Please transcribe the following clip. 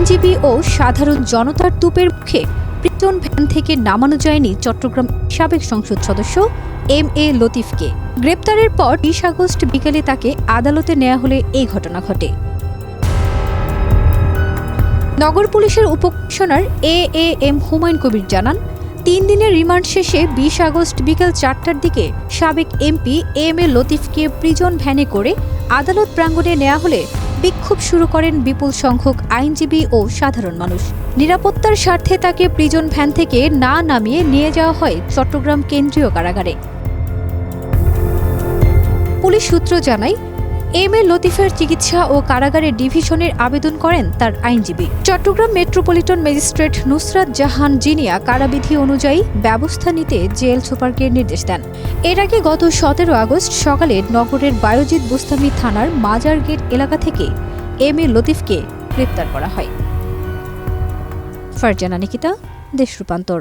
আইনজীবী ও সাধারণ জনতার তুপের মুখে প্রিজন ভ্যান থেকে নামানো যায়নি চট্টগ্রাম সাবেক সংসদ সদস্য এম.এ. লতিফকে। গ্রেপ্তারের পর 20 আগস্ট বিকেলে তাকে আদালতে নেওয়া হলে এই ঘটনা ঘটে। নগর পুলিশের উপকমিশনার এ.এম. হুমায়ুন কবির জানান, 3 দিনের রিমান্ড শেষে 20 আগস্ট বিকেল 4টার দিকে সাবেক এমপি এম.এ. লতিফকে প্রিজন ভ্যানে করে আদালত প্রাঙ্গণে নেওয়া হলে বিক্ষোভ শুরু করেন বিপুল সংখ্যক আইনজীবী ও সাধারণ মানুষ। নিরাপত্তার স্বার্থে তাকে প্রিজন ভ্যান থেকে না নামিয়ে নিয়ে যাওয়া হয় চট্টগ্রাম কেন্দ্রীয় কারাগারে। পুলিশ সূত্র জানায়, এম.এ. লতিফের চিকিৎসা ও কারাগারে ডিভিশনের আবেদন করেন তার আইনজীবী। চট্টগ্রাম মেট্রোপলিটন ম্যাজিস্ট্রেট নুসরাত জাহান জিনিয়া কারাবিধি অনুযায়ী ব্যবস্থা নিতে জেল সুপারকে নির্দেশ দেন। এর আগে গত 17 আগস্ট সকালে নগরের বায়জিদ বুস্তামি থানার মাজার গেট এলাকা থেকে এম.এ. লতিফকে গ্রেপ্তার করা হয়। ফারজানা নিকিতা, দেশ রূপান্তর।